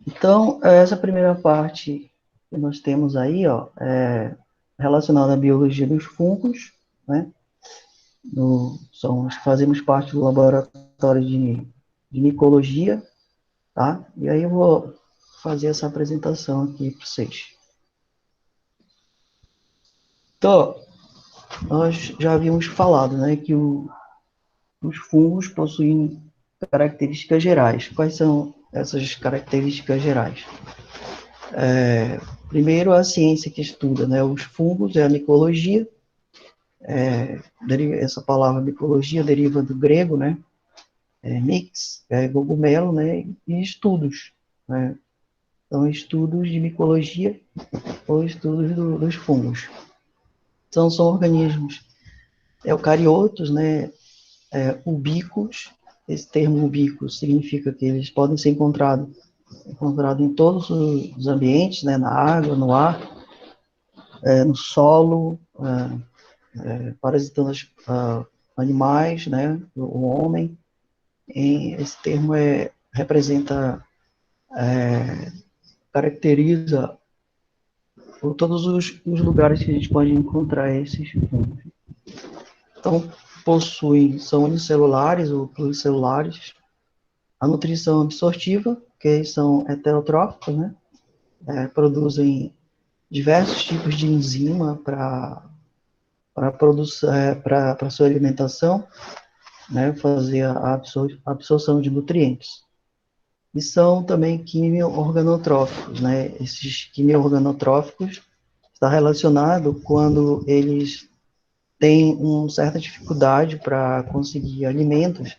Então, essa primeira parte que nós temos aí, ó, é relacionada à biologia dos fungos, né? Fazemos parte do laboratório de micologia, tá? E aí eu vou fazer essa apresentação aqui para vocês. Então, nós já havíamos falado, né, que os fungos possuem características gerais. Quais são essas características gerais? Primeiro, a ciência que estuda, né, os fungos, é a micologia. Essa palavra micologia deriva do grego, né, mix, cogumelo, né, e estudos, né. Então, estudos de micologia ou estudos dos fungos. Então, são organismos eucariotos, né, ubíquos. Esse termo ubíquo significa que eles podem ser encontrados em todos os ambientes, né, na água, no ar, no solo, parasitando animais, né, o homem. Esse termo representa, caracteriza todos os lugares que a gente pode encontrar esses fungos. Então, são unicelulares ou pluricelulares. A nutrição absortiva, que são heterotróficos, né? Produzem diversos tipos de enzima para sua alimentação, né? Fazer a absorção de nutrientes. E são também quimio-organotróficos, né? Esses quimio-organotróficos está relacionado quando eles têm uma certa dificuldade para conseguir alimentos,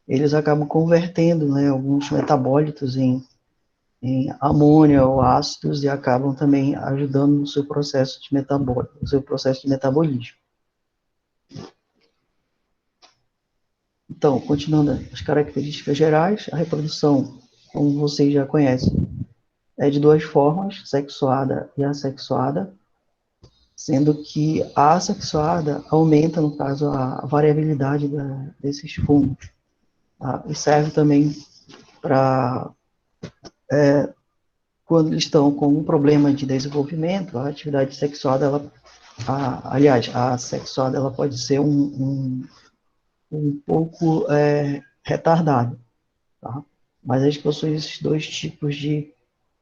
eles acabam convertendo, né, alguns metabólitos em amônia ou ácidos e acabam também ajudando no seu processo de metabolismo. Então, continuando as características gerais, a reprodução, como vocês já conhecem, é de duas formas, sexuada e assexuada, sendo que a assexuada aumenta, no caso, a variabilidade desses fungos, tá? E serve também para, quando eles estão com um problema de desenvolvimento, a atividade sexuada, aliás, a sexuada, ela pode ser um pouco retardada, tá? Mas a gente possui esses dois tipos de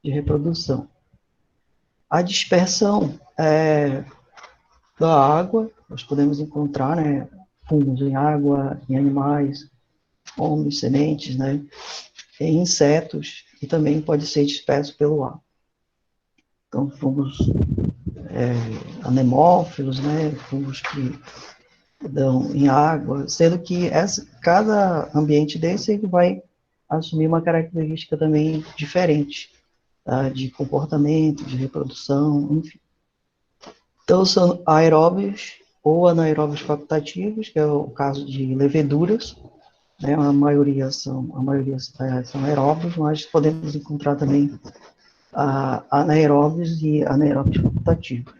reprodução. A dispersão da água, nós podemos encontrar, né, fungos em água, em animais, fungos, sementes, né, em insetos, e também pode ser disperso pelo ar. Então, fungos anemófilos, né, fungos que dão em água, sendo que cada ambiente desse ele vai assumir uma característica também diferente, tá, de comportamento, de reprodução, enfim. Então, são aeróbios ou anaeróbios facultativos, que é o caso de leveduras, né, a maioria são aeróbios, mas podemos encontrar também anaeróbios e anaeróbios facultativos.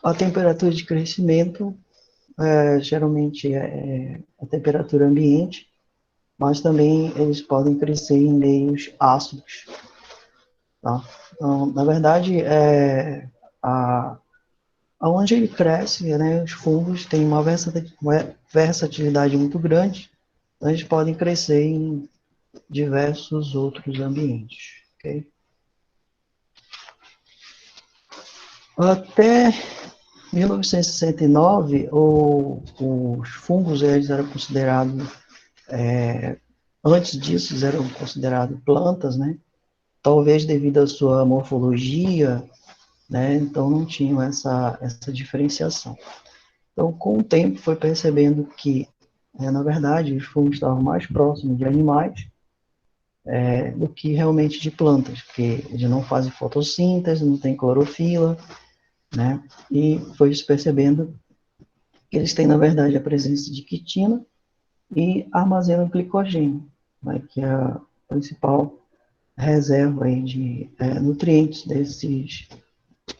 A temperatura de crescimento geralmente é a temperatura ambiente, mas também eles podem crescer em meios ácidos, tá? Então, na verdade, aonde ele cresce, né, os fungos têm uma versatilidade muito grande, então eles podem crescer em diversos outros ambientes, ok? Até 1969, os fungos eles eram considerados, antes disso, eles eram considerados plantas, né? Talvez devido à sua morfologia, né? Então não tinham essa diferenciação. Então, com o tempo, foi percebendo que, na verdade, os fungos estavam mais próximos de animais do que realmente de plantas, porque eles não fazem fotossíntese, não tem clorofila, né? E foi se percebendo que eles têm, na verdade, a presença de quitina e armazenam glicogênio, né, que é a principal reserva aí de nutrientes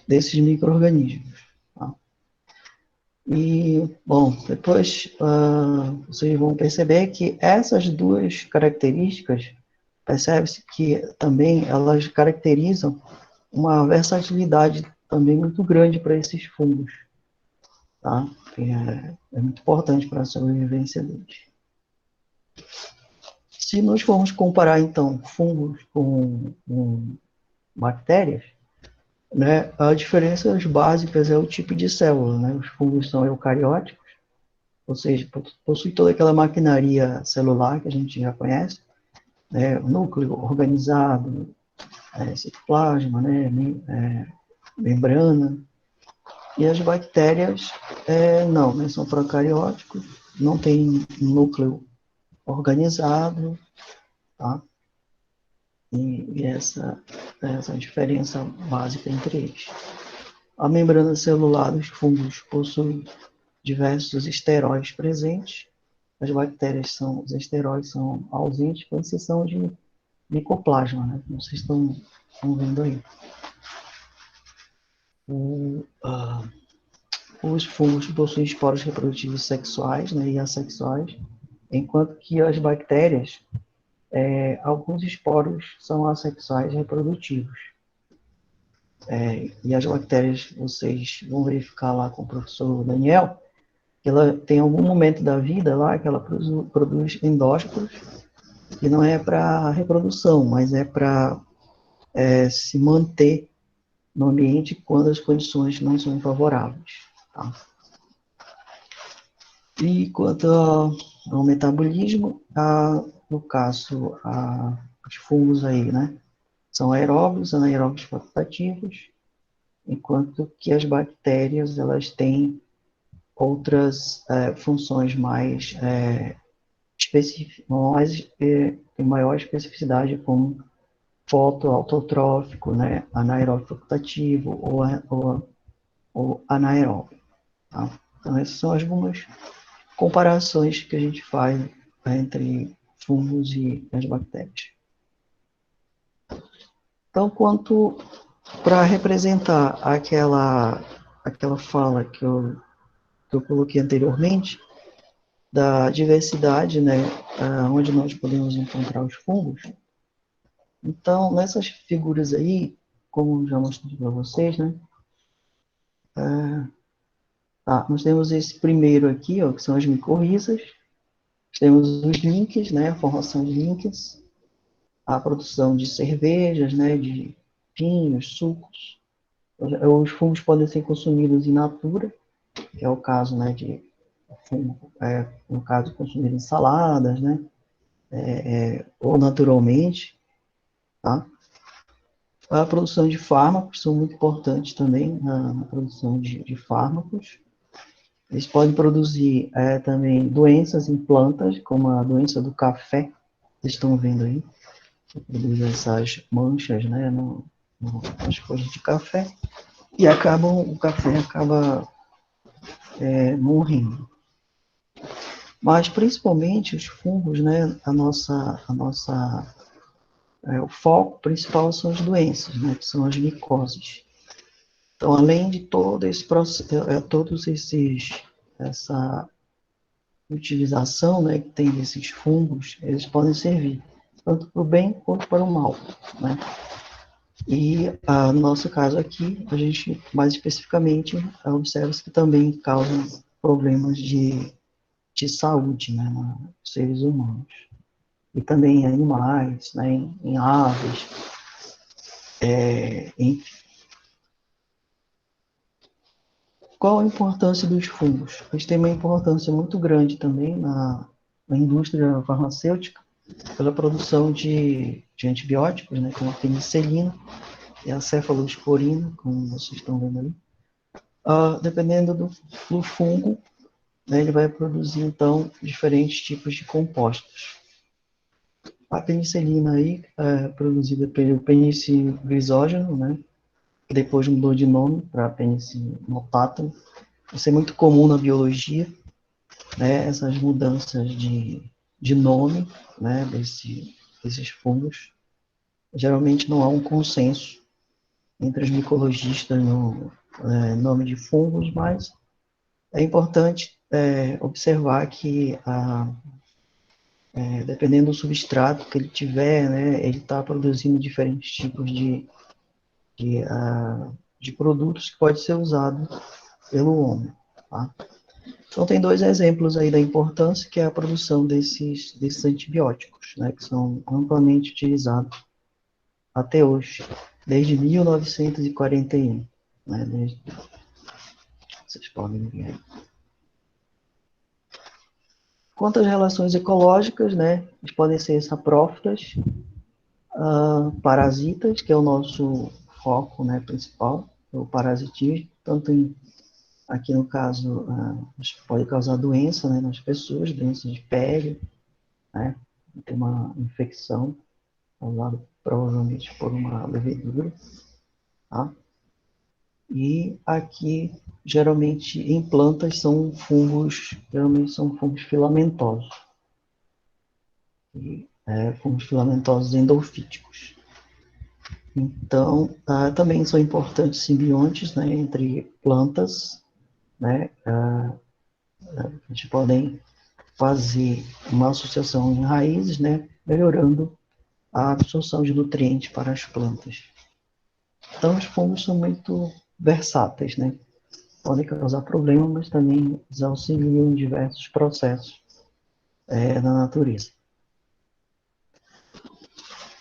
desses micro-organismos. Tá? E, bom, depois vocês vão perceber que essas duas características percebe-se que também elas caracterizam uma versatilidade também muito grande para esses fungos, tá? Que é muito importante para a sobrevivência deles. Se nós formos comparar, então, fungos com bactérias, né, as diferenças básicas é o tipo de célula, né? Os fungos são eucarióticos, ou seja, possui toda aquela maquinaria celular que a gente já conhece, né? O núcleo organizado, citoplasma, né? Membrana. E as bactérias, não, né? São procarióticos, não tem núcleo organizado, tá? E essa diferença básica entre eles. A membrana celular dos fungos possui diversos esteróides presentes. As bactérias os esteróides são ausentes, com exceção de micoplasma, né? Como vocês estão vendo aí. Os fungos possuem esporos reprodutivos sexuais, né, e assexuais, enquanto que as bactérias, alguns esporos são assexuais reprodutivos. E as bactérias, vocês vão verificar lá com o professor Daniel, que ela tem algum momento da vida lá que ela produz endósporos, que não é para reprodução, mas é para se manter no ambiente quando as condições não são favoráveis. Tá? E quanto ao metabolismo, no caso, os fungos aí, né, são aeróbios, anaeróbios facultativos, enquanto que as bactérias, elas têm outras funções mais tem maior especificidade, como fotoautotrófico, né, anaeróbio facultativo ou anaeróbio. Tá? Então, essas são algumas comparações que a gente faz entre fungos e as bactérias. Então, quanto para representar aquela fala que eu coloquei anteriormente, da diversidade, né, onde nós podemos encontrar os fungos. Então, nessas figuras aí, como já mostrei para vocês, né, nós temos esse primeiro aqui, ó, que são as micorrizas, temos os links, né, a formação de links, a produção de cervejas, né, de vinhos, sucos. Os fungos podem ser consumidos in natura, que é o caso, né, de fungo, no caso, consumir em saladas, né, ou naturalmente, tá? A produção de fármacos são muito importantes também na produção de fármacos. Eles podem produzir também doenças em plantas, como a doença do café, vocês estão vendo aí, que produz essas manchas, né, nas folhas de café, e o café acaba morrendo. Mas principalmente os fungos, né, o foco principal são as doenças, né, que são as micoses. Então, além de todo esse processo, essa utilização, né, que tem desses fungos, eles podem servir tanto para o bem quanto para o mal, né? E no nosso caso aqui, a gente mais especificamente observa que também causam problemas de saúde, né, nos seres humanos e também em animais, né, em aves, enfim. Qual a importância dos fungos? Eles têm uma importância muito grande também na indústria farmacêutica, pela produção de antibióticos, né, como a penicilina e a cefalosporina, como vocês estão vendo ali. Dependendo do fungo, né, ele vai produzir, então, diferentes tipos de compostos. A penicilina aí é produzida pelo Penicillium grisógeno, né, que depois mudou de nome para Penicillium notatum. Isso é muito comum na biologia, né, essas mudanças de nome, né, desses fungos. Geralmente não há um consenso entre os micologistas no nome de fungos, mas é importante observar que dependendo do substrato que ele tiver, né, ele está produzindo diferentes tipos de produtos que pode ser usado pelo homem. Tá? Então, tem dois exemplos aí da importância, que é a produção desses antibióticos, né, que são amplamente utilizados até hoje, desde 1941, né, vocês podem ver aí. Quanto às relações ecológicas, né, eles podem ser saprófitas, parasitas, que é o nosso foco, né, principal, o parasitismo, tanto aqui no caso, pode causar doença, né, nas pessoas, doença de pele, né, tem uma infecção causada provavelmente por uma levedura, tá? E aqui, geralmente, em plantas são fungos, geralmente são fungos filamentosos, fungos filamentosos endofíticos. Então, também são importantes simbiontes, né, entre plantas, né, a gente podem fazer uma associação em raízes, né, melhorando a absorção de nutrientes para as plantas. Então, os fungos são muito versáteis, né, podem causar problemas, mas também eles auxiliam em diversos processos na natureza.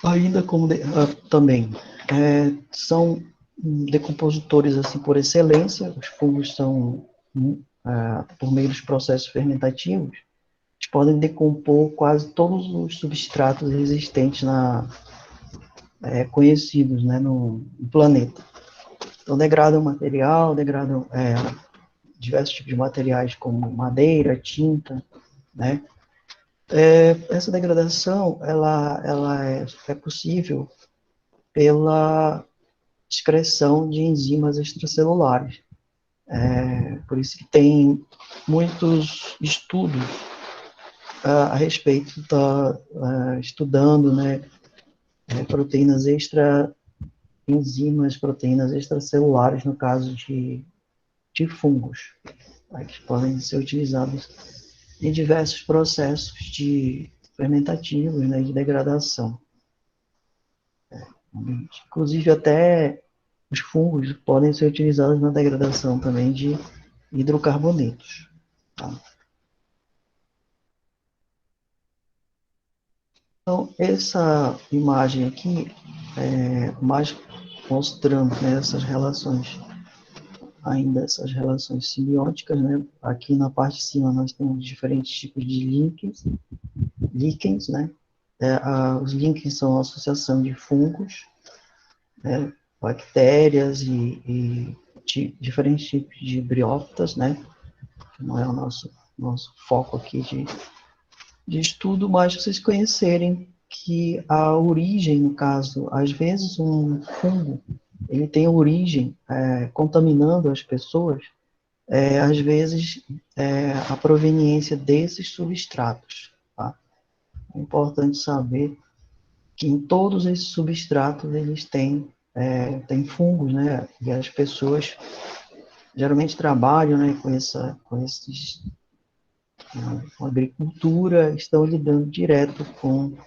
Ainda como também são decompositores assim por excelência, os fungos são por meio dos processos fermentativos, eles podem decompor quase todos os substratos existentes conhecidos, né, no planeta. Então degradam material, degradam diversos tipos de materiais como madeira, tinta, né? Essa degradação ela é possível pela excreção de enzimas extracelulares. Por isso que tem muitos estudos a respeito estudando, né, proteínas enzimas, proteínas extracelulares no caso de fungos, tá, que podem ser utilizados em diversos processos fermentativos, né, de degradação. Inclusive até os fungos podem ser utilizados na degradação também de hidrocarbonetos. Tá? Então, essa imagem aqui mais mostrando, né, essas relações, ainda essas relações simbióticas, né? Aqui na parte de cima nós temos diferentes tipos de líquens, né? Os líquens são a associação de fungos, né, bactérias e diferentes tipos de briófitas, né? Que não é o nosso foco aqui de estudo, mas vocês conhecerem que a origem, no caso, às vezes um fungo, ele tem origem contaminando as pessoas, às vezes a proveniência desses substratos. Tá? É importante saber que em todos esses substratos eles têm fungos, né? E as pessoas geralmente trabalham, né, com agricultura, estão lidando direto com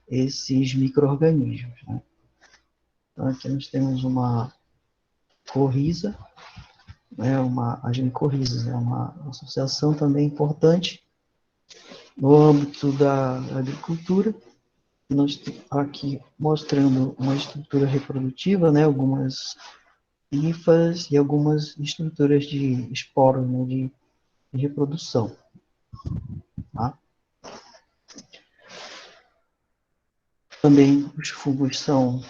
esses micro-organismos. Né? Então, aqui nós temos uma corrisa, né, as micorrizas, é uma associação também importante no âmbito da agricultura. Nós aqui mostrando uma estrutura reprodutiva, né, algumas hifas e algumas estruturas de esporos, né, de reprodução. Tá? Também os fungos são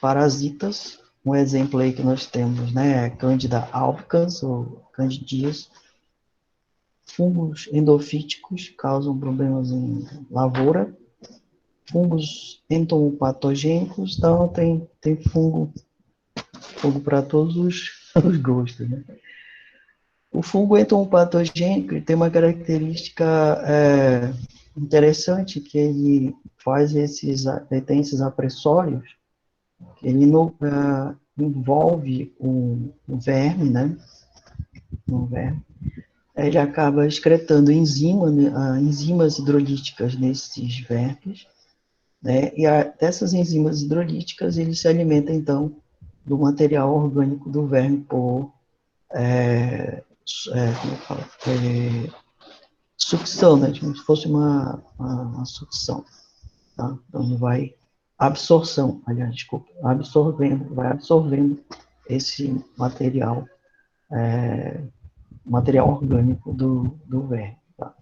parasitas. Um exemplo aí que nós temos, né, é Candida albicans ou candidias. Fungos endofíticos causam problemas em lavoura. Fungos entomopatogênicos, então tem fungo para todos os gostos, né? O fungo entomopatogênico tem uma característica interessante, que ele tem esses apressórios, ele envolve um verme, né? Um verme, ele acaba excretando enzimas hidrolíticas nesses vermes, né? E dessas enzimas hidrolíticas, ele se alimenta, então, do material orgânico do verme por, como eu falo, sucção, né? Como se fosse uma sucção, tá? Então, vai absorção, aliás, desculpa, vai absorvendo esse material orgânico do verme, tá?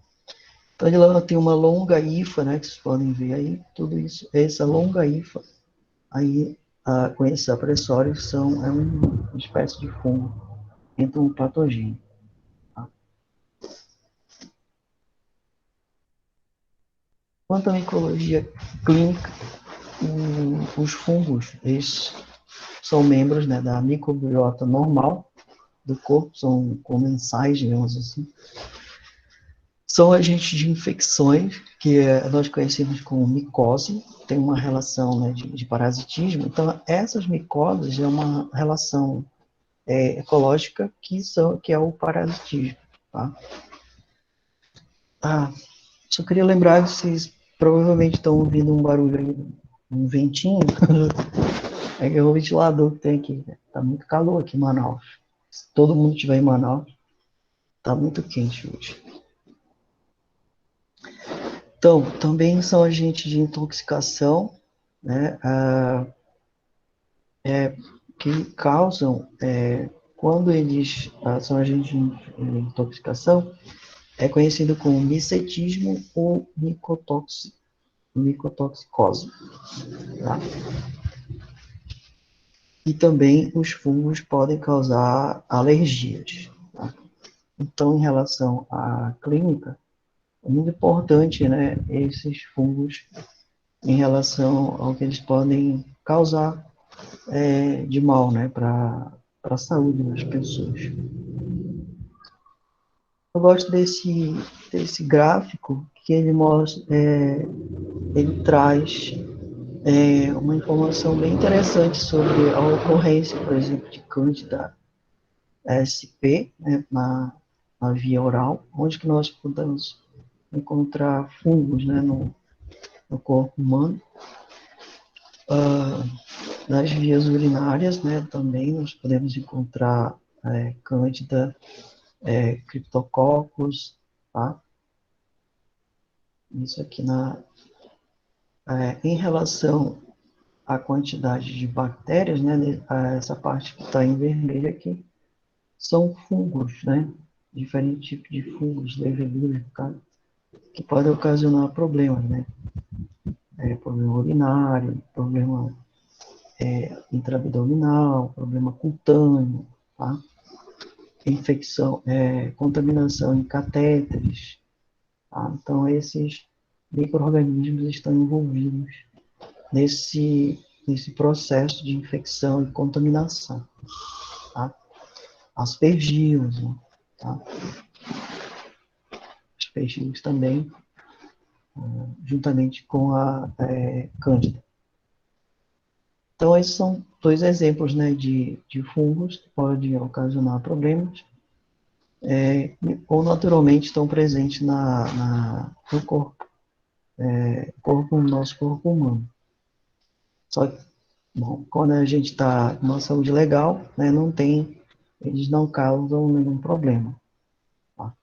Então, ele tem uma longa hifa, né, que vocês podem ver aí, tudo isso, essa longa hifa, aí, com esses apressórios, é uma espécie de fungo, entra um patogênio, tá? Quanto à micologia clínica, os fungos, eles são membros, né, da microbiota normal do corpo, são comensais, digamos assim. São agentes de infecções, que nós conhecemos como micose, tem uma relação, né, de parasitismo. Então, essas micoses é uma relação ecológica que é o parasitismo, tá? Ah, só queria lembrar que vocês provavelmente estão ouvindo um barulho aí, um ventinho. É que é o ventilador que tem aqui, né? Tá muito calor aqui em Manaus. Se todo mundo estiver em Manaus, tá muito quente hoje. Então, também são agentes de intoxicação, né, que causam, quando eles são agentes de intoxicação, é conhecido como micetismo ou micotoxicose, tá? E também os fungos podem causar alergias, tá? Então, em relação à clínica, é muito importante, né, esses fungos em relação ao que eles podem causar de mal, né, para a saúde das pessoas. Eu gosto desse gráfico que ele mostra, ele traz uma informação bem interessante sobre a ocorrência, por exemplo, de Cândida SP, né, na via oral, onde que nós podemos encontrar fungos, né, no corpo humano. Nas vias urinárias, né, também nós podemos encontrar Cândida, Cryptococcus, tá? Isso aqui em relação à quantidade de bactérias, né, essa parte que está em vermelho aqui, são fungos, né? Diferentes tipos de fungos, leveduras, tá? Que podem ocasionar problemas, né? Problema urinário, problema intraabdominal, problema cutâneo, tá? Infecção, contaminação em catéteres, tá? Então, esses micro-organismos estão envolvidos nesse processo de infecção e contaminação, tá? Aspergillos, né? Tá? Aspergillos também, juntamente com a Cândida. Então, esses são dois exemplos, né, de fungos que podem ocasionar problemas, ou naturalmente estão presentes no nosso corpo humano. Só que, bom, quando a gente está com uma saúde legal, né, eles não causam nenhum problema. Tá?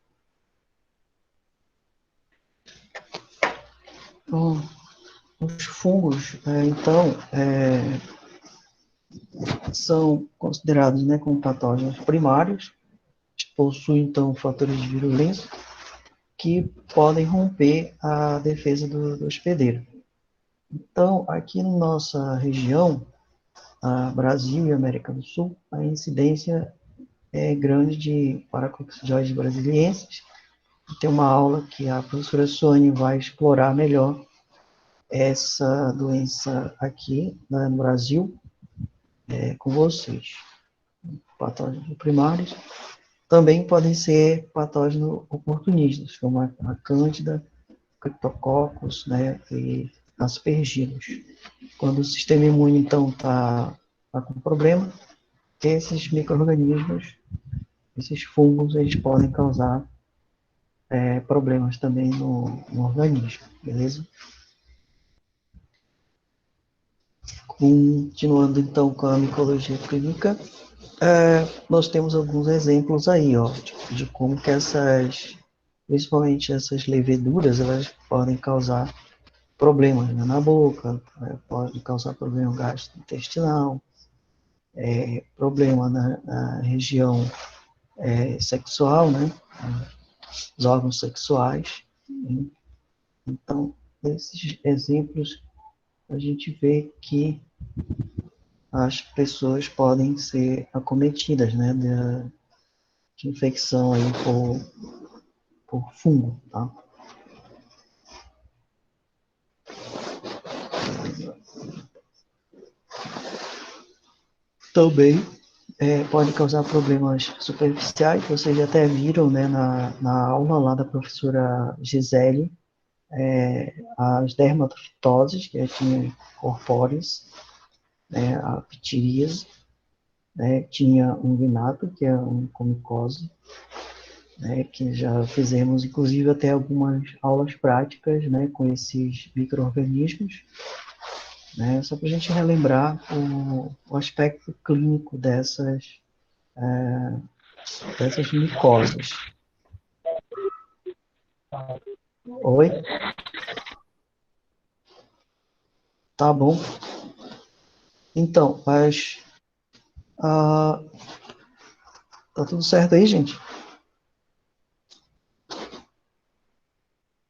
Então, os fungos, então, são considerados, né, como patógenos primários, possuem, então, fatores de virulência que podem romper a defesa do hospedeiro. Então, aqui na nossa região, Brasil e América do Sul, a incidência é grande de paracoccidioides brasilienses. Tem uma aula que a professora Sônia vai explorar melhor essa doença aqui, né, no Brasil, com vocês. Patógenos primários também podem ser patógenos oportunistas, como a Cândida, Cryptococcus, né, e Aspergillus. Quando o sistema imune, então, está com problema, esses micro-organismos, esses fungos, eles podem causar problemas também no organismo, beleza? Continuando então com a micologia clínica, nós temos alguns exemplos aí, ó, de como que principalmente essas leveduras, elas podem causar problemas, né, na boca, pode causar problema gastrointestinal, problema na região sexual, né, os órgãos sexuais. Então, esses exemplos, a gente vê que as pessoas podem ser acometidas, né, de infecção aí por fungo, tá? Também pode causar problemas superficiais, vocês até viram, né, na aula lá da professora Gisele, as dermatofitoses, que tinha corpóreos, né, a ptiríase, né, tinha um vinato, que é um comicose, né, que já fizemos, inclusive, até algumas aulas práticas, né, com esses micro-organismos, né, só para a gente relembrar o aspecto clínico dessas micoses. Oi? Tá bom. Então, mas tá tudo certo aí, gente?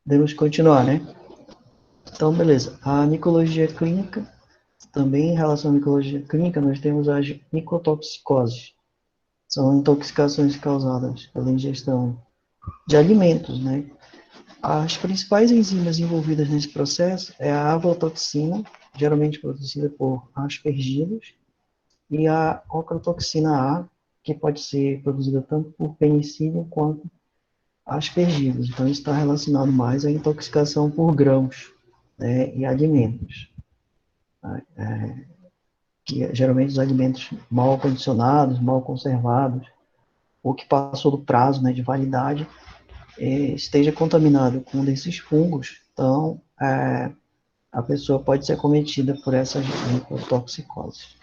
Devemos continuar, né? Então, beleza. A micologia clínica, também em relação à micologia clínica, nós temos as micotoxicoses. São intoxicações causadas pela ingestão de alimentos, né? As principais enzimas envolvidas nesse processo é a aflatoxina, geralmente produzida por aspergilos, e a ocrotoxina A, que pode ser produzida tanto por penicillium quanto aspergilos. Então, isso está relacionado mais à intoxicação por grãos, né, e alimentos. Que geralmente os alimentos mal condicionados, mal conservados, ou que passou do prazo, né, de validade, esteja contaminado com um desses fungos, então a pessoa pode ser acometida por essas micotoxicoses.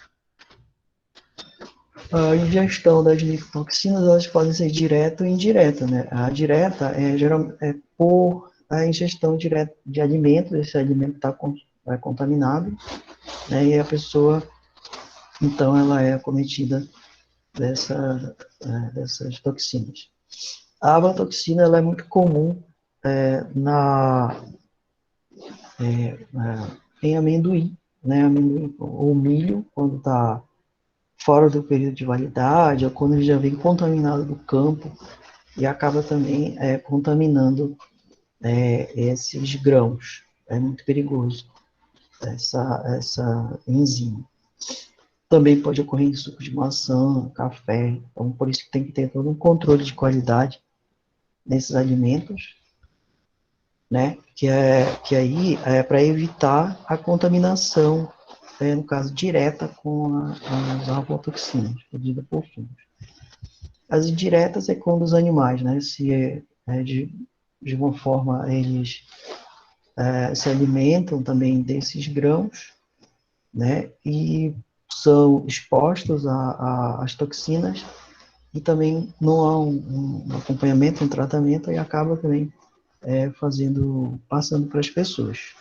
A ingestão das micotoxinas, elas podem ser direta ou indireta, né? A direta é por a ingestão direta de alimentos, esse alimento está contaminado, né? E a pessoa, então, ela é acometida dessas toxinas. A aflatoxina, ela é muito comum em amendoim, né? Amendoim ou milho, quando está fora do período de validade, ou quando ele já vem contaminado do campo, e acaba também contaminando esses grãos. É muito perigoso essa enzima. Também pode ocorrer em suco de maçã, café, então por isso que tem que ter todo um controle de qualidade nesses alimentos, né? Que aí é para evitar a contaminação, no caso, direta com as aflatoxinas, produzidas por fungos. As indiretas é quando os animais, né? Se de uma forma eles se alimentam também desses grãos, né? E são expostos às toxinas e também não há um acompanhamento, um tratamento e acaba também passando para as pessoas.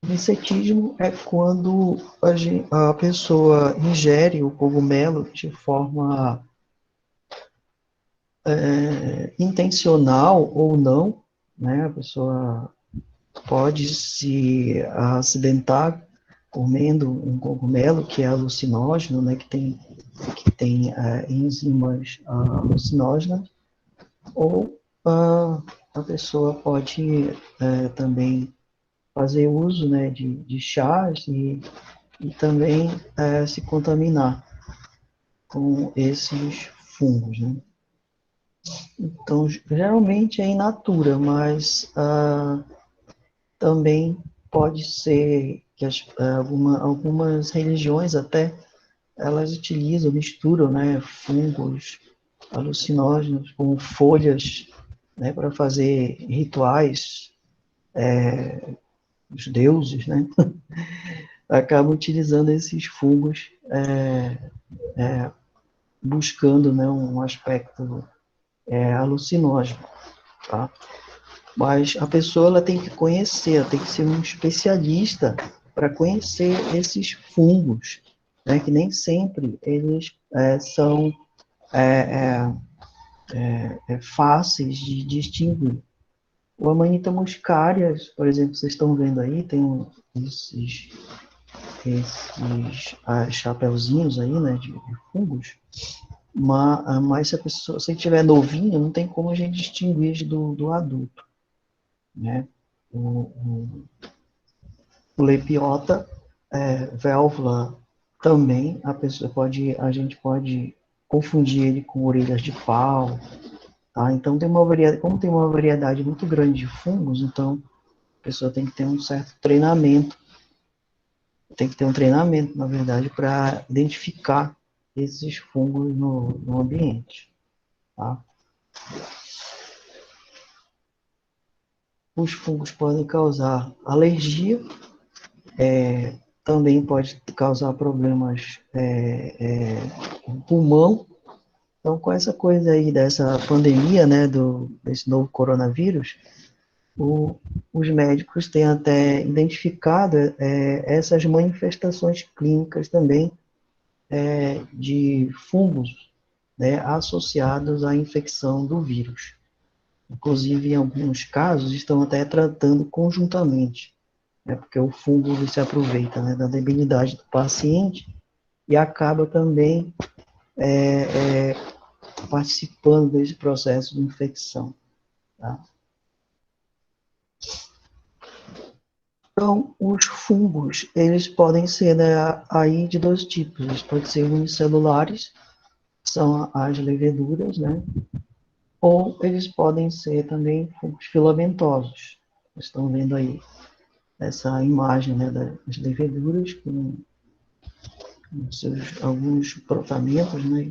Micetismo é quando a pessoa ingere o cogumelo de forma intencional ou não, né? A pessoa pode se acidentar comendo um cogumelo que é alucinógeno, né? Que tem enzimas alucinógenas, ou a pessoa pode também fazer uso, né, de chás e também se contaminar com esses fungos, né? Então, geralmente é in natura, mas também pode ser que algumas religiões até, elas utilizam, misturam, né, fungos alucinógenos, como folhas, né, para fazer rituais, os deuses, né, acabam utilizando esses fungos, buscando, né, um aspecto alucinógeno, tá? Mas a pessoa ela tem que conhecer, ela tem que ser um especialista para conhecer esses fungos, né, que nem sempre eles são fáceis de distinguir. O Amanita muscarias, por exemplo, vocês estão vendo aí, tem esses chapeuzinhos aí, né, de fungos, mas se a pessoa, se estiver novinho, não tem como a gente distinguir do adulto, né? O, o lepiota, válvula também, a gente pode confundir ele com orelhas de pau, tá? Então tem uma variedade, como tem uma variedade muito grande de fungos, então a pessoa tem que ter um certo treinamento, na verdade, para identificar esses fungos no ambiente, tá? Os fungos podem causar alergia, também pode causar problemas com pulmão. Então, com essa coisa aí dessa pandemia, né, desse novo coronavírus, o, os médicos têm até identificado essas manifestações clínicas também de fungos, né, associados à infecção do vírus. Inclusive, em alguns casos, estão até tratando conjuntamente, né, porque o fungo se aproveita, né, da debilidade do paciente e acaba também participando desse processo de infecção. Tá? Então, os fungos, eles podem ser, né, aí de dois tipos. Eles podem ser unicelulares, que são as leveduras, né? Ou eles podem ser também fungos filamentosos. Vocês estão vendo aí essa imagem, né, das leveduras com alguns brotamentos, né,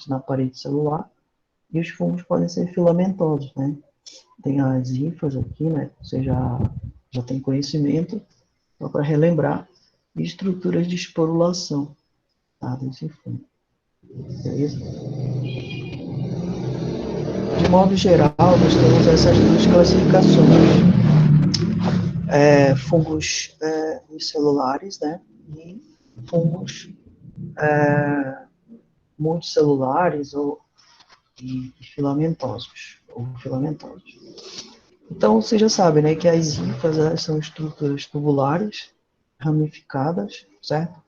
na parede celular. E os fungos podem ser filamentosos, né? Tem as hifas aqui, né? Você já tem conhecimento, só para relembrar, e estruturas de esporulação, tá? Desse fungo. Beleza? De modo geral, nós temos essas duas classificações. Fungos unicelulares, né? E fungos multicelulares e filamentosos, ou filamentosos. Então, você já sabe, né, que as hifas são estruturas tubulares, ramificadas, certo?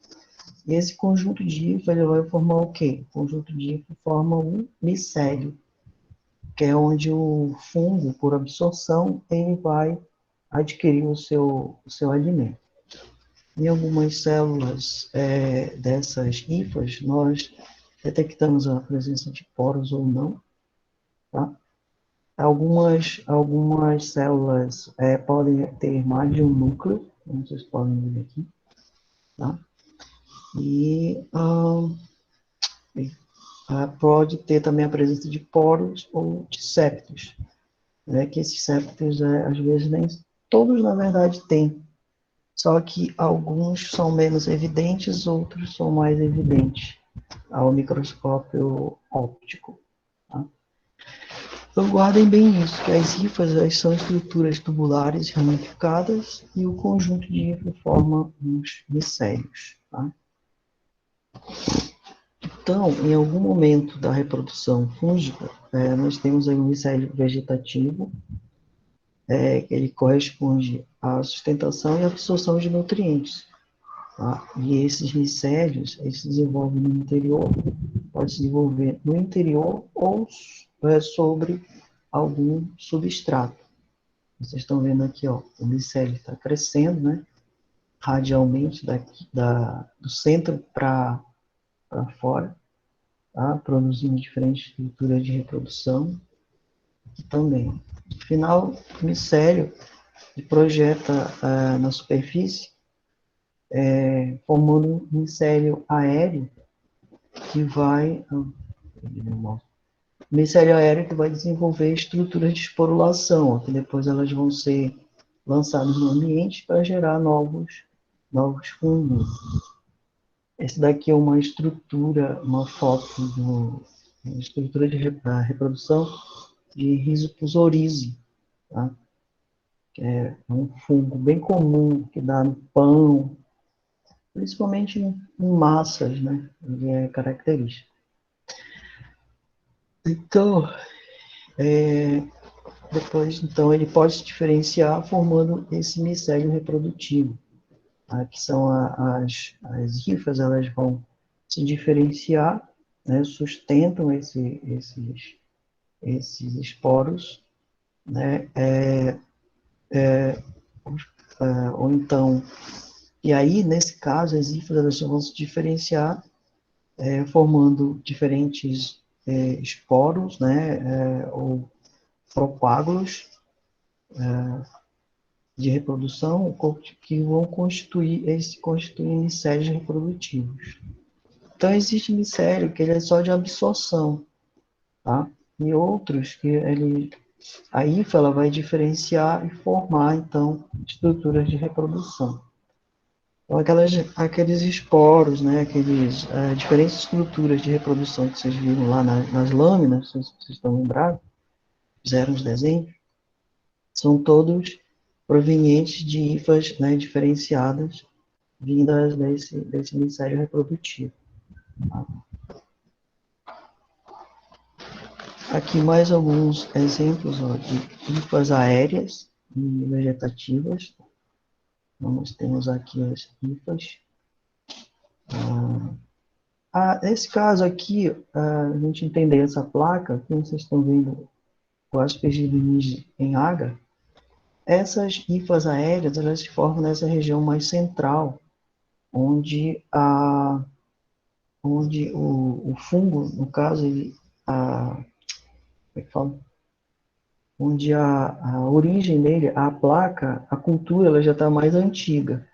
E esse conjunto de hifas vai formar o quê? O conjunto de hifas forma um micélio, que é onde o fungo, por absorção, ele vai adquirir o seu alimento. Em algumas células dessas hifas, nós detectamos a presença de poros ou não, tá? Algumas células podem ter mais de um núcleo, como vocês podem ver aqui, tá? E pode ter também a presença de poros ou de septos, né? Que esses septos, às vezes, nem todos, na verdade, têm, só que alguns são menos evidentes, outros são mais evidentes ao microscópio óptico, tá? Então, guardem bem isso, que as hifas são estruturas tubulares ramificadas e o conjunto de hifas forma uns micélios. Tá? Então, em algum momento da reprodução fúngica, nós temos aí um micélio vegetativo, que ele corresponde à sustentação e absorção de nutrientes. Tá? E esses micélios, eles se desenvolvem no interior, pode se desenvolver no interior ou sobre algum substrato. Vocês estão vendo aqui, ó, o micélio está crescendo, né, radialmente do centro para fora, tá, produzindo diferentes estruturas de reprodução. E também, no final, o micélio projeta na superfície, formando um micélio aéreo que vai Micélio aéreo que vai desenvolver estruturas de esporulação, que depois elas vão ser lançadas no ambiente para gerar novos fungos. Esse daqui é uma estrutura, uma foto uma estrutura da reprodução de Rhizopus tá? Que é um fungo bem comum que dá no pão, principalmente em massas, né? Ele é característico. Então, depois, então, ele pode se diferenciar formando esse micélio reprodutivo, tá? Que são as hifas, elas vão se diferenciar, né? Sustentam esses esporos, né? Ou então, e aí, nesse caso, as hifas elas vão se diferenciar, formando diferentes esporos, né? Ou propágulos de reprodução que vão constituir micélios reprodutivos. Então, existe micélio que ele é só de absorção, tá? E outros que a hifa ela vai diferenciar e formar, então, estruturas de reprodução. Então, aqueles esporos, né, diferentes estruturas de reprodução que vocês viram lá nas lâminas, se vocês estão lembrados, fizeram os desenhos, são todos provenientes de hifas, né, diferenciadas, vindas desse micélio reprodutivo. Tá? Aqui mais alguns exemplos de hifas aéreas e vegetativas. Então, nós temos aqui as hifas. Nesse caso aqui, a gente entender essa placa, que vocês estão vendo o aspergillus em Agar, essas hifas aéreas, elas se formam nessa região mais central, onde o fungo, no caso, como é que fala? Onde a origem dele, a placa, a cultura, ela já está mais antiga,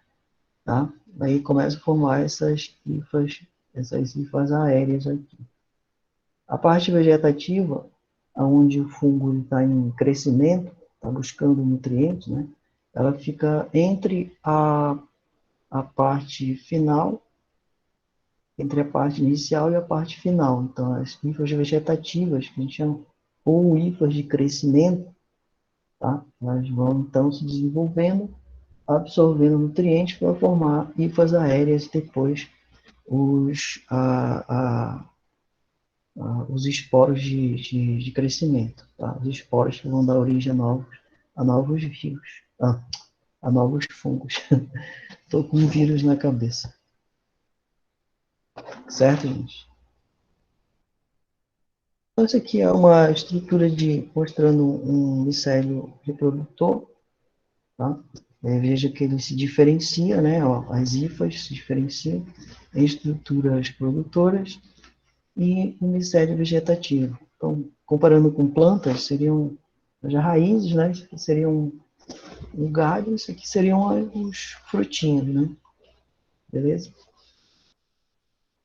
tá? Aí começa a formar essas hifas aéreas aqui. A parte vegetativa, onde o fungo está em crescimento, está buscando nutrientes, né? Ela fica entre a parte final, entre a parte inicial e a parte final. Então, as hifas vegetativas, que a gente chama, ou hifas de crescimento, tá? Elas vão, então, se desenvolvendo, absorvendo nutrientes para formar hifas aéreas e depois os esporos de crescimento, tá? Os esporos que vão dar origem a novos vírus, a novos fungos. Estou com um vírus na cabeça. Certo, gente? Então, isso aqui é uma estrutura mostrando um micélio reprodutor, tá? Veja que ele se diferencia, né? As hifas se diferenciam em estruturas produtoras e um micélio vegetativo. Então, comparando com plantas, seriam as raízes, né? Isso aqui seriam o galho, isso aqui seriam os frutinhos, né? Beleza?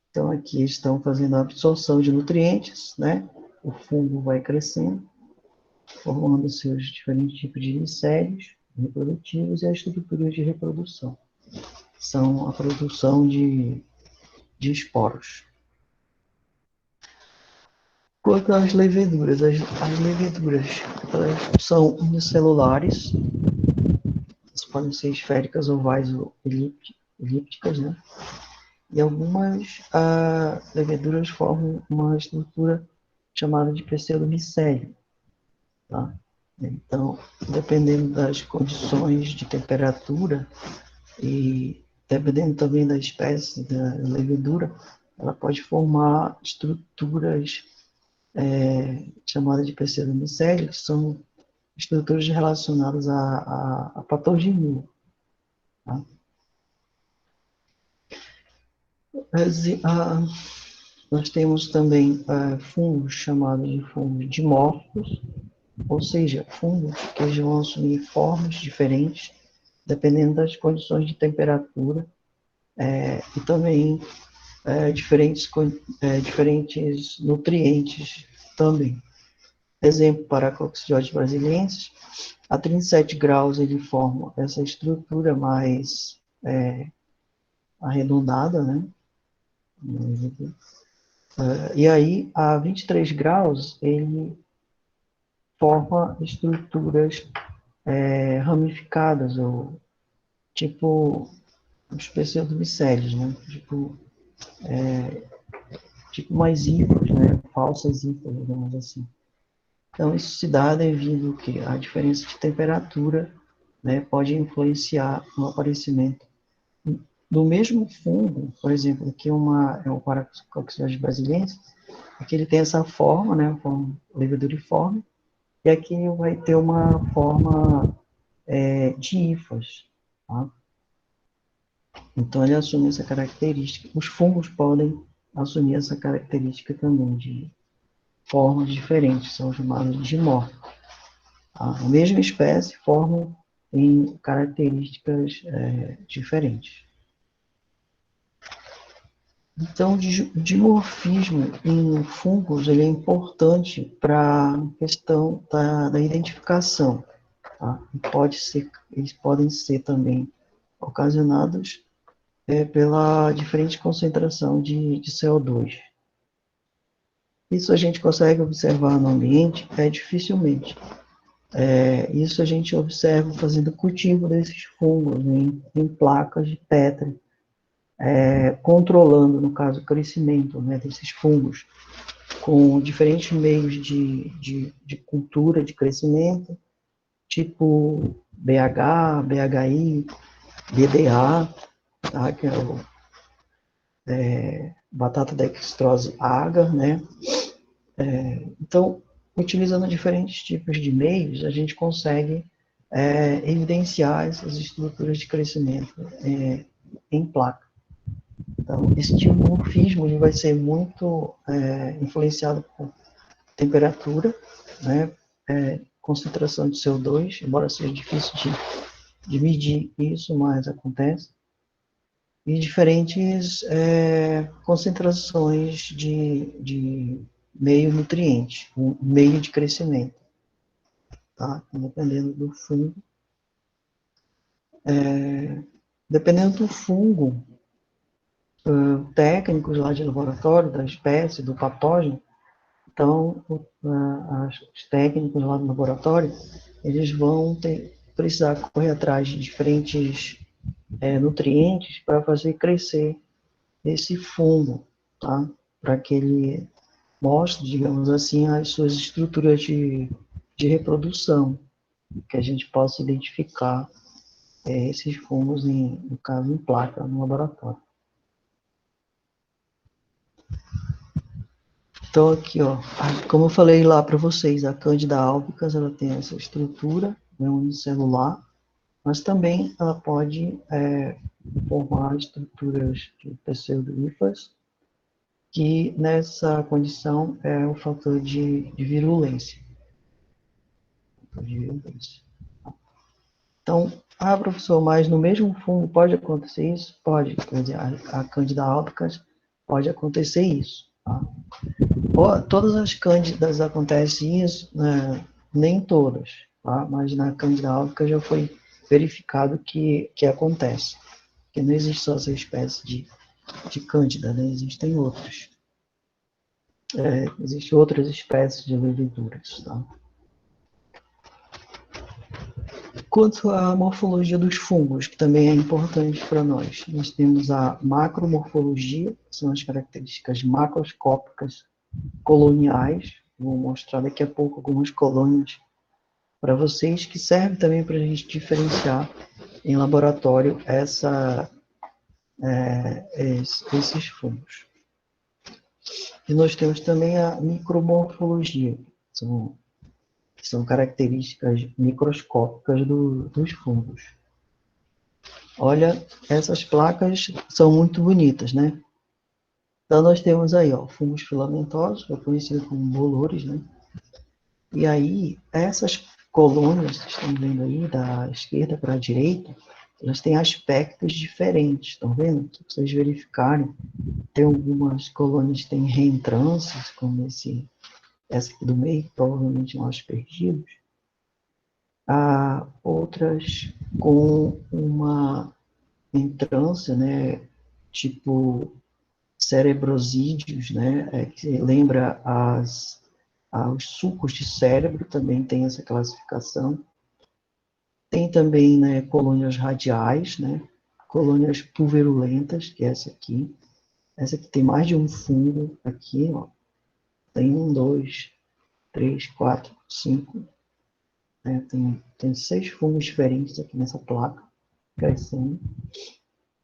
Então, aqui estão fazendo a absorção de nutrientes, né? O fungo vai crescendo, formando seus diferentes tipos de micélios reprodutivos e as estruturas de reprodução. São a produção de esporos. Quanto às leveduras, as leveduras elas são unicelulares, elas podem ser esféricas, ovais ou elípticas, né? E algumas leveduras formam uma estrutura chamada de pseudomicélio, tá? Então, dependendo das condições de temperatura e dependendo também da espécie da levedura, ela pode formar estruturas chamadas de pseudomicélio, que são estruturas relacionadas à patogenia. Tá? Nós temos também fungos chamados de fungos dimórficos, ou seja, fungos que vão assumir formas diferentes, dependendo das condições de temperatura, e também diferentes nutrientes também. Exemplo, para Coccidioides brasiliensis, a 37 graus ele forma essa estrutura mais arredondada, né? E aí, a 23 graus, ele forma estruturas ramificadas, ou tipo os pseudomicélios, né? Tipo mais hifas, né? Falsas hifas, digamos assim. Então, isso se dá devido que a diferença de temperatura, né, pode influenciar no aparecimento do mesmo fungo, por exemplo, que é o Paracoccidioides brasiliensis, é que ele tem essa forma, né, forma leveduriforme, e aqui vai ter uma forma de hifas, tá? Então, ele assume essa característica. Os fungos podem assumir essa característica também de formas diferentes, são chamados de dimórficos. A mesma espécie formam em características diferentes. Então, o dimorfismo em fungos ele é importante para a questão da identificação. Tá? Eles podem ser também ocasionados pela diferente concentração de CO2. Isso a gente consegue observar no ambiente? Dificilmente. Isso a gente observa fazendo cultivo desses fungos em placas de Petri, controlando, no caso, o crescimento, né, desses fungos, com diferentes meios de cultura de crescimento, tipo BH, BHI, BDA, tá, que é o batata dextrose agar, né? Então, utilizando diferentes tipos de meios, a gente consegue evidenciar essas estruturas de crescimento em placa. Então, esse dimorfismo ele vai ser muito influenciado por temperatura, né, concentração de CO2, embora seja difícil de medir isso, mas acontece, e diferentes concentrações de meio nutriente, meio de crescimento, tá? Dependendo do fungo. Dependendo do fungo, técnicos lá de laboratório, da espécie, do patógeno, então, os técnicos lá no laboratório, eles vão precisar correr atrás de diferentes nutrientes para fazer crescer esse fungo, tá? Para que ele mostre, digamos assim, as suas estruturas de reprodução, que a gente possa identificar esses fungos, no caso, em placa, no laboratório. Então, aqui, ó, como eu falei lá para vocês, a Candida albicans, ela tem essa estrutura, né, unicelular, mas também ela pode formar estruturas de pseudohifas, que nessa condição é o fator de virulência. Então, professor, mas no mesmo fungo pode acontecer isso? Pode, quer dizer, a Candida albicans pode acontecer isso, tá? Todas as cândidas acontece isso, né? Nem todas, tá? Mas na Candida albicans já foi verificado que acontece, que não existe só essa espécie de cândida, né? Existem outras. Existem outras espécies de leveduras, tá? Quanto à morfologia dos fungos, que também é importante para nós temos a macromorfologia, que são as características macroscópicas coloniais. Vou mostrar daqui a pouco algumas colônias para vocês, que servem também para a gente diferenciar em laboratório esses fungos. E nós temos também a micromorfologia, que são características microscópicas dos fungos. Olha, essas placas são muito bonitas, né? Então, nós temos aí, ó, fungos filamentosos, conhecido como bolores, né? E aí, essas colônias, que estão vendo aí, da esquerda para a direita, elas têm aspectos diferentes, estão vendo? Se vocês verificarem, tem algumas colônias que têm reentrâncias, como essa aqui do meio, que provavelmente são aspergilos. Há outras com uma entrância, né, tipo cerebrosídeos, né, que lembra os sucos de cérebro, também tem essa classificação. Tem também, né, colônias radiais, né, colônias pulverulentas, que é essa aqui. Essa aqui tem mais de um fungo aqui, ó. Tem 1, 2, 3, 4, 5. Né, tem 6 fungos diferentes aqui nessa placa, crescendo.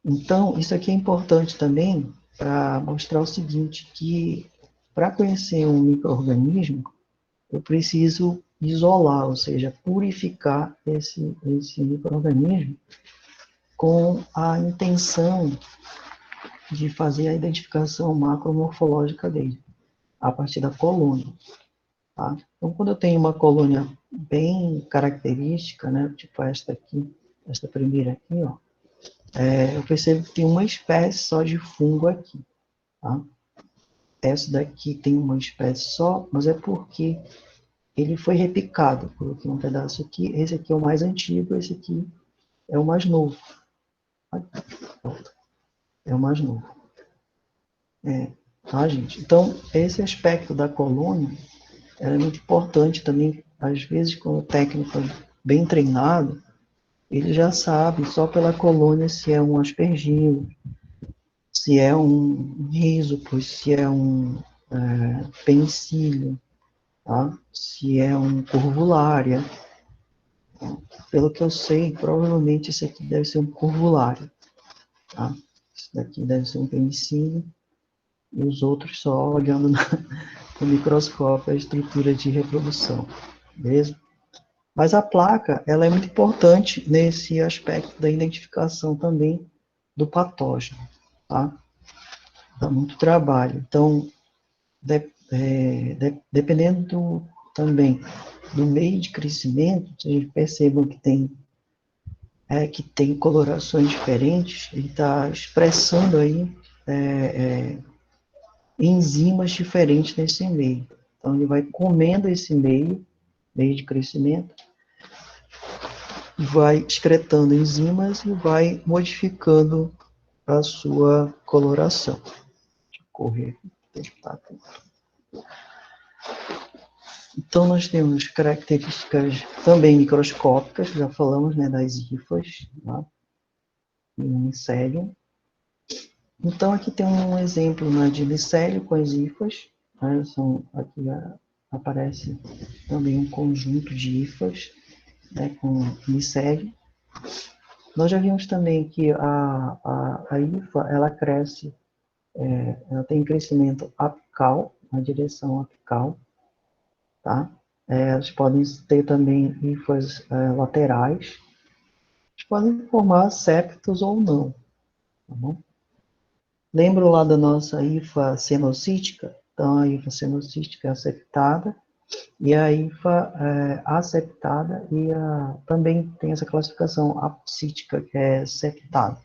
Então, isso aqui é importante também para mostrar o seguinte, que para conhecer um micro-organismo, eu preciso isolar, ou seja, purificar esse micro-organismo com a intenção de fazer a identificação macromorfológica dele, a partir da colônia. Tá? Então, quando eu tenho uma colônia bem característica, né, tipo esta aqui, esta primeira aqui, ó, eu percebo que tem uma espécie só de fungo aqui. Tá? Essa daqui tem uma espécie só, mas é porque ele foi repicado. Coloquei um pedaço aqui, esse aqui é o mais antigo, esse aqui é o mais novo. É o mais novo. Tá, gente? Então, esse aspecto da colônia é muito importante também. Às vezes, quando o técnico é bem treinado, ele já sabe, só pela colônia, se é um aspergilo, se é um rhizopus, se é um penicílio, tá? Se é um curvulária. Pelo que eu sei, provavelmente esse aqui deve ser um curvulário, tá? Esse daqui deve ser um penicílio, e os outros só olhando no microscópio a estrutura de reprodução, beleza? Mas a placa, ela é muito importante nesse aspecto da identificação também do patógeno, tá? Dá muito trabalho. Então, dependendo também do meio de crescimento, vocês percebam que tem colorações diferentes, ele está expressando aí enzimas diferentes nesse meio. Então, ele vai comendo esse meio de crescimento, vai excretando enzimas e vai modificando a sua coloração. Deixa eu correr aqui. Então, nós temos características também microscópicas, já falamos, né, das hifas, tá? E o micélio. Então, aqui tem um exemplo, né, de micélio com as hifas. Né, aqui aparece também um conjunto de hifas, né, com micélio. Nós já vimos também que a hifa, ela cresce, ela tem crescimento apical, na direção apical, tá? Elas podem ter também hifas laterais, elas podem formar septos ou não, tá bom? Lembro lá da nossa hifa cenocítica? Então, a hifa cenocítica é septada, e a hifa asseptada, também tem essa classificação apsítica, que é septada.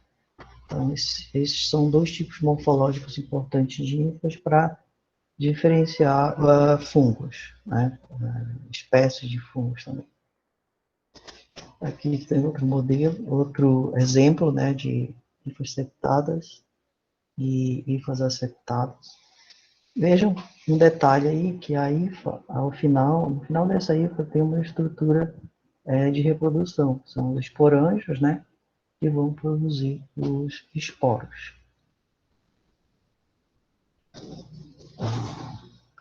Então, esses são dois tipos morfológicos importantes de hifas para diferenciar fungos, né? Espécies de fungos também. Aqui tem outro modelo, outro exemplo, né, de hifas septadas e hifas asseptadas. Vejam um detalhe aí, que a hifa, no final dessa hifa tem uma estrutura de reprodução, são os esporângios, né, que vão produzir os esporos.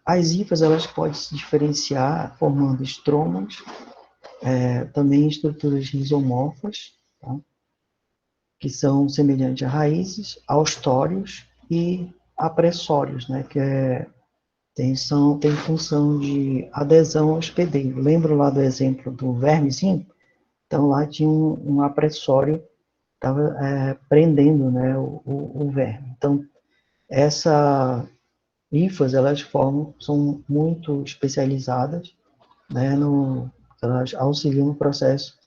As hifas, elas podem se diferenciar formando estromos, também estruturas rizomorfas, tá? Que são semelhantes a raízes, austórios e apressórios, né? Que tem função de adesão ao hospedeiro. Lembra lá do exemplo do vermezinho? Então, lá tinha um apressório que estava prendendo, né, o verme. Então, essa hifas, elas são muito especializadas, né, elas auxiliam no processo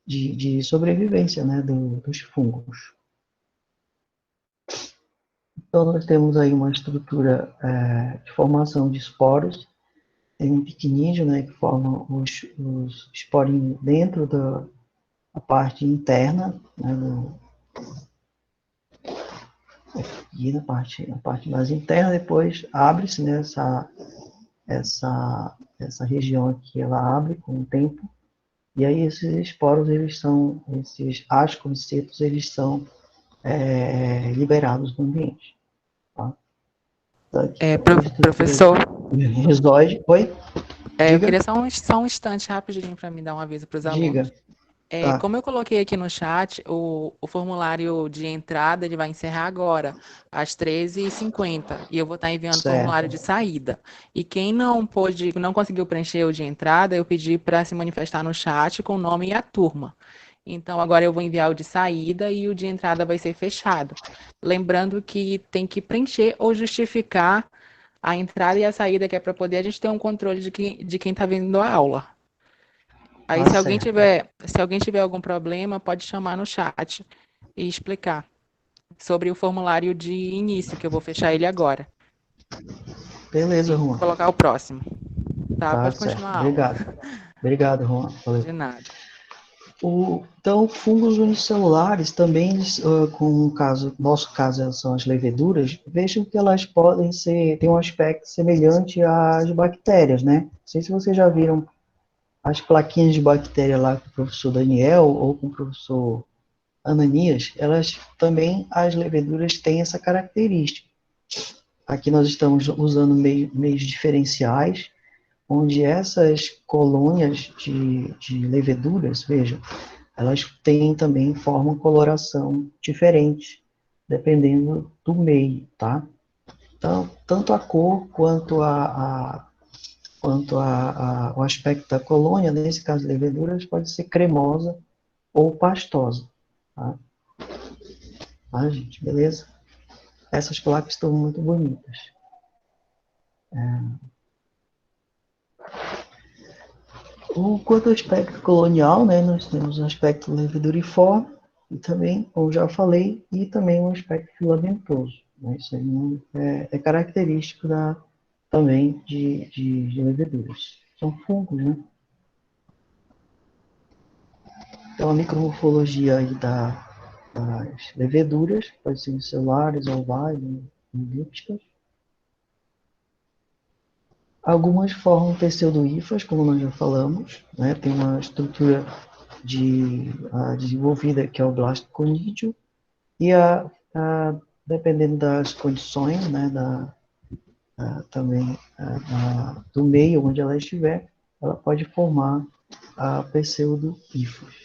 de sobrevivência, né, dos fungos. Então, nós temos aí uma estrutura de formação de esporos, tem um pequenídeo, né, que forma os esporinhos dentro da parte interna, né, aqui na parte mais interna, depois abre-se, né, essa região aqui, ela abre com o tempo, e aí esses esporos, esses ascomicetos, eles são liberados no ambiente. Tá? Aqui, a estrutura Professor, rizóide. Oi? eu Diga? queria só um instante rapidinho para me dar um aviso para os Diga. alunos. Tá, Como eu coloquei aqui no chat, o formulário de entrada ele vai encerrar agora, às 13h50, e eu vou estar enviando o formulário certo. de saída. E quem não conseguiu preencher o de entrada, eu pedi para se manifestar no chat com o nome e a turma. Então, agora eu vou enviar o de saída e o de entrada vai ser fechado. Lembrando que tem que preencher ou justificar a entrada e a saída, que é para poder a gente ter um controle de quem está vindo a aula. Aí, Tá certo. se alguém tiver algum problema, pode chamar no chat e explicar sobre o formulário de início, que eu vou fechar ele agora. Beleza, E Juan. colocar o próximo. Tá? Tá Pode certo. continuar a aula. Obrigado. Obrigado, Juan. Valeu. De nada. Então, fungos unicelulares também, com o caso, nosso caso são as leveduras, vejam que elas podem ter um aspecto semelhante às bactérias, né? Não sei se vocês já viram as plaquinhas de bactéria lá com o professor Daniel ou com o professor Ananias, elas também, as leveduras têm essa característica. Aqui nós estamos usando meios diferenciais, onde essas colônias de leveduras, vejam, elas têm também formam coloração diferente, dependendo do meio, tá? Então, tanto a cor quanto o aspecto da colônia, nesse caso de leveduras, pode ser cremosa ou pastosa, tá? Tá, gente, beleza? Essas placas estão muito bonitas. Quanto ao aspecto colonial, né, nós temos o aspecto leveduriforme, e também, como já falei, e também um aspecto filamentoso. Né, isso aí é característico também de leveduras. São fungos, né? Então, a micromorfologia aí das leveduras, pode ser celulares, ovais, elípticas. Algumas formam pseudohifas, como nós já falamos, né? Tem uma estrutura desenvolvida que é o blasto conídeo, e dependendo das condições, né, também do meio onde ela estiver, ela pode formar a pseudo-hifas,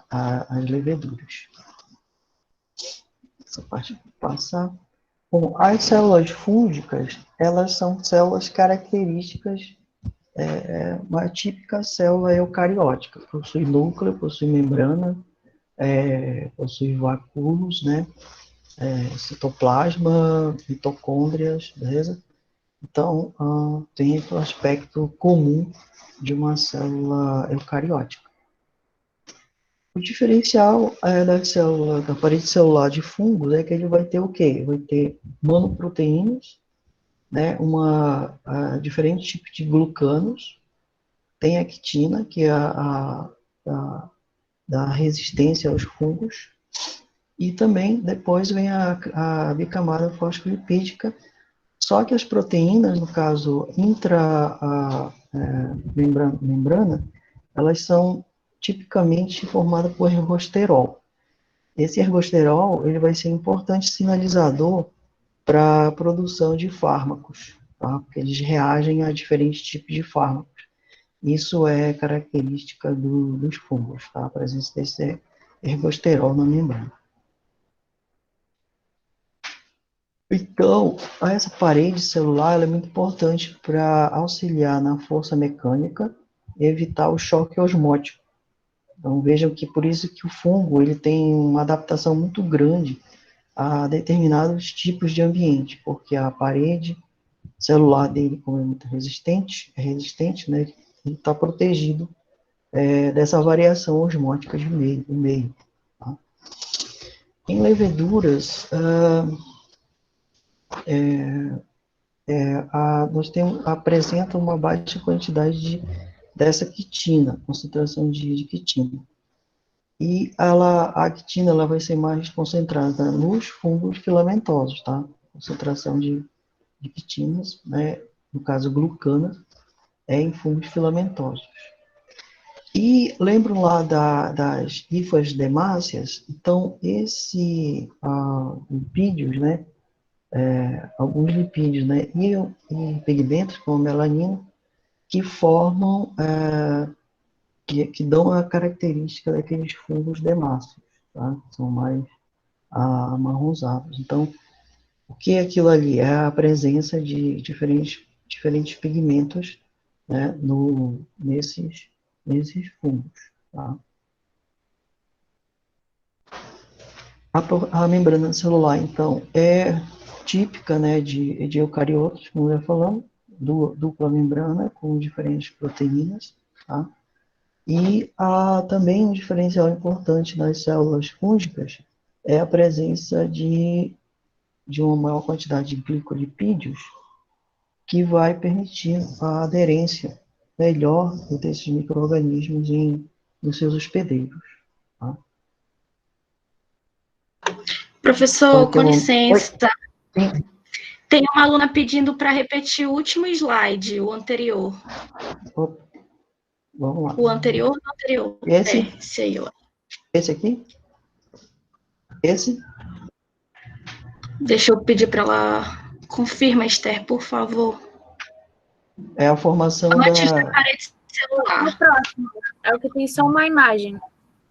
as leveduras. Essa parte passar. Bom, as células fúngicas, elas são células características, uma típica célula eucariótica, possui núcleo, possui membrana, possui vacúolos, né? Citoplasma, mitocôndrias, beleza? Então, tem o aspecto comum de uma célula eucariótica. O diferencial da parede celular de fungos é que ele vai ter o quê? Vai ter monoproteínas, né, diferentes tipos de glucanos, tem a actina, que é a da resistência aos fungos, e também depois vem a bicamada fosfolipídica, só que as proteínas, no caso intra-membrana, elas são tipicamente formadas por ergosterol. Esse ergosterol ele vai ser um importante sinalizador para a produção de fármacos, tá? Porque eles reagem a diferentes tipos de fármacos. Isso é característica dos fungos, tá? A presença desse ergosterol na membrana. Então, essa parede celular é muito importante para auxiliar na força mecânica e evitar o choque osmótico. Então, vejam que por isso que o fungo ele tem uma adaptação muito grande a determinados tipos de ambiente, porque a parede celular dele, como é muito resistente, né, ele está protegido dessa variação osmótica de meio, do meio. Tá? Em leveduras, nós temos, apresenta uma baixa quantidade dessa quitina, concentração de quitina. E a quitina ela vai ser mais concentrada nos fungos filamentosos, tá? Concentração de quitinas, né? No caso, glucana, é em fungos filamentosos. E lembram lá das hifas demáceas? Então, lipídios, né? Alguns lipídios, né? E pigmentos, como melanina, que formam, que dão a característica daqueles fungos demáceos, tá? São mais amarronzados. Então, o que é aquilo ali? É a presença de diferentes pigmentos, né, nesses fungos. Tá? A membrana celular, então, é típica, né, de eucariotos, como eu ia falando, dupla membrana com diferentes proteínas, tá? E também um diferencial importante nas células fúngicas é a presença de uma maior quantidade de glicolipídios, que vai permitir a aderência melhor desses micro-organismos nos seus hospedeiros. Tá? Professor, com Oi? licença, Sim. tem uma aluna pedindo para repetir o último slide, o anterior. Opa, vamos lá. O anterior ou o anterior? Esse? Esse aí, ó. Esse aqui? Esse? Deixa eu pedir para ela. Confirma, Esther, por favor. É a formação Antes da da... parede O celular. próximo é o que tem só uma imagem.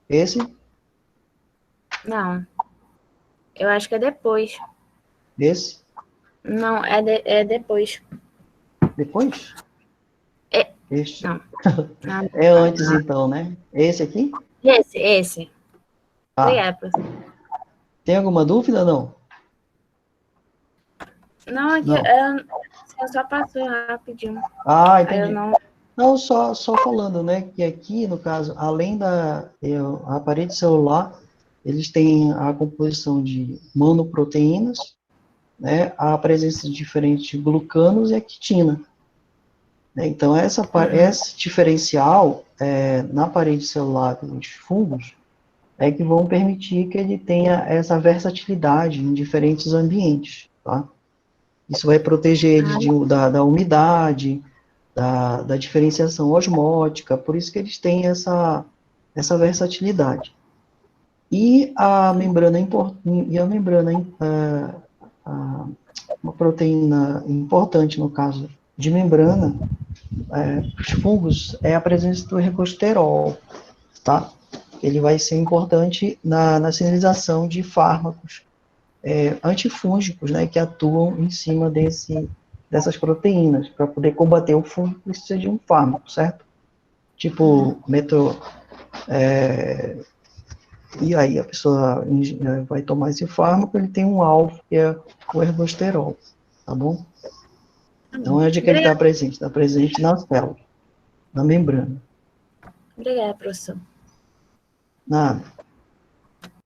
Esse? Não. Eu acho que é depois. Esse? Não, é depois. Depois? É. Este. Não. É antes, então, né? Esse aqui? Esse. Ah. Obrigada, professor. Tem alguma dúvida ou não? Não, aqui Não. eu só passei rapidinho. Ah, Aí entendi. eu não. Não, só falando, né, que aqui, no caso, além a parede celular, eles têm a composição de monoproteínas, né, a presença de diferentes glucanos e a quitina. Né? Então, esse diferencial na parede celular dos fungos é que vão permitir que ele tenha essa versatilidade em diferentes ambientes, tá? Isso vai proteger ele da umidade, da diferenciação osmótica, por isso que eles têm essa versatilidade. E a membrana, uma proteína importante no caso de membrana, os fungos, é a presença do ergosterol, tá? Ele vai ser importante na sinalização de fármacos antifúngicos, né, que atuam em cima dessas proteínas. Para poder combater o fungo, precisa de um fármaco, certo? Tipo, e aí a pessoa vai tomar esse fármaco, ele tem um alvo, que é o ergosterol, tá bom? Então, onde é que ele está presente na célula, na membrana. Obrigada, professor. Nada.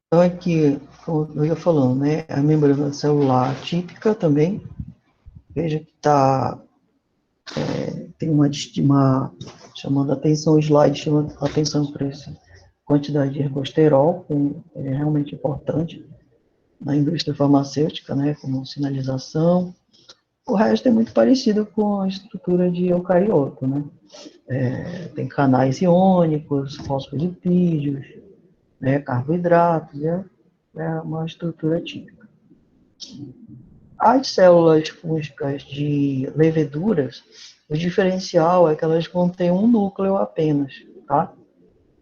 Então, aqui, como eu ia falando, né, a membrana celular típica também, veja que tem uma chamando atenção, o slide chamando atenção para essa quantidade de ergosterol, que é realmente importante na indústria farmacêutica, né, como sinalização. O resto é muito parecido com a estrutura de eucarioto, né? Tem canais iônicos, fosfolipídios, né, carboidratos, é uma estrutura típica. As células fúngicas de leveduras, o diferencial é que elas contêm um núcleo apenas, tá?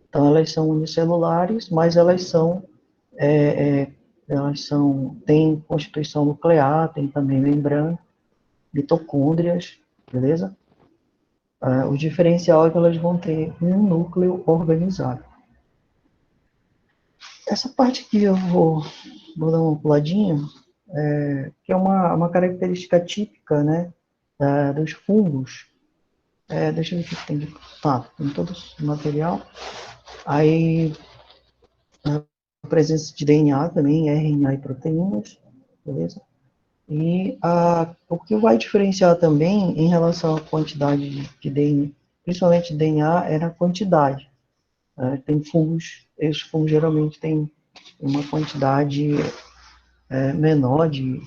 Então, elas são unicelulares, mas têm constituição nuclear, têm também membrana, mitocôndrias, beleza? O diferencial é que elas vão ter um núcleo organizado. Essa parte aqui eu vou dar uma puladinha, que é uma característica típica, né, dos fungos, deixa eu ver o que tem de... Tá, tem todo o material. Aí, a presença de DNA também, RNA e proteínas, beleza? E o que vai diferenciar também em relação à quantidade de DNA, principalmente DNA, é na quantidade. Tem fungos, esses fungos geralmente têm uma quantidade menor de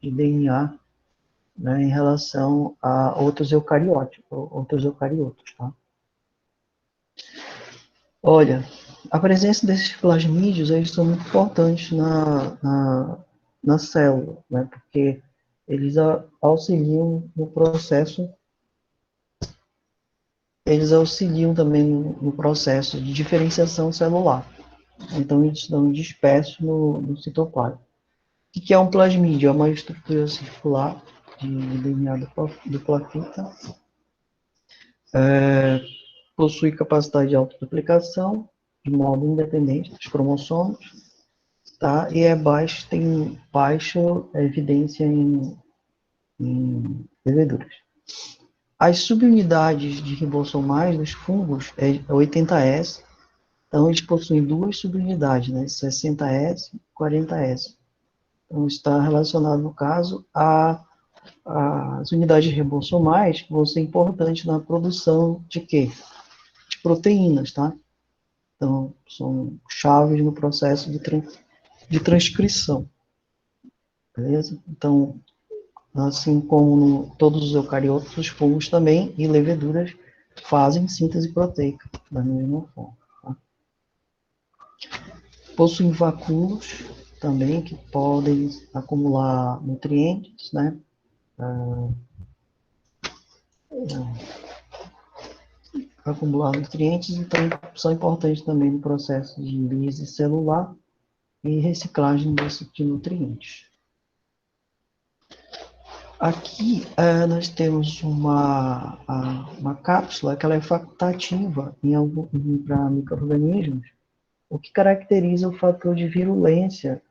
DNA, né, em relação a outros eucariotos, tá? Olha, a presença desses plasmídios, eles são muito importantes na célula, né, porque eles auxiliam no processo, eles auxiliam também no processo de diferenciação celular. Então, eles estão dispersos no citoplasma. O que é um plasmídio? É uma estrutura circular de DNA do plafita, possui capacidade de autoduplicação de modo independente dos cromossomos, tá? E tem baixa evidência em leveduras. As subunidades de ribossomais dos fungos é 80S, então eles possuem duas subunidades, né? 60S e 40S. Então está relacionado, no caso, as unidades ribossomais vão ser importantes na produção de quê? De proteínas, tá? Então, são chaves no processo de transcrição, beleza? Então, assim como todos os eucariotos, os fungos também e leveduras fazem síntese proteica da mesma forma. Tá? Possuem vacúolos também que podem acumular nutrientes, né? Acumular nutrientes, então são importantes também no processo de lise celular e reciclagem de nutrientes. Aqui nós temos uma cápsula que ela é facultativa para micro-organismos, o que caracteriza o fator de virulência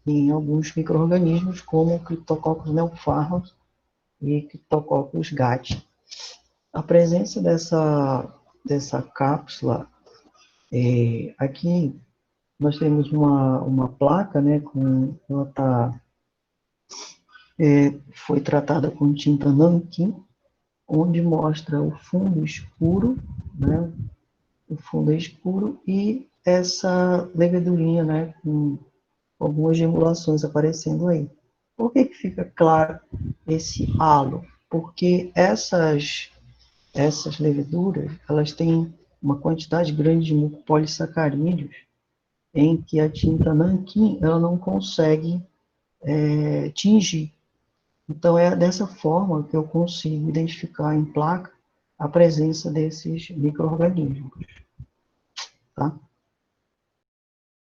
em alguns micro-organismos, como Cryptococcus neoformans e Cryptococcus gat. A presença dessa cápsula, aqui nós temos uma placa, né, foi tratada com tinta nanquim, onde mostra o fundo escuro, né, o fundo é escuro e essa levedurinha, né, com algumas gemulações aparecendo aí. Por que fica claro esse halo? Porque essas leveduras, elas têm uma quantidade grande de mucopolissacarídeos em que a tinta nanquim ela não consegue tingir. Então, é dessa forma que eu consigo identificar em placa a presença desses micro-organismos. Tá?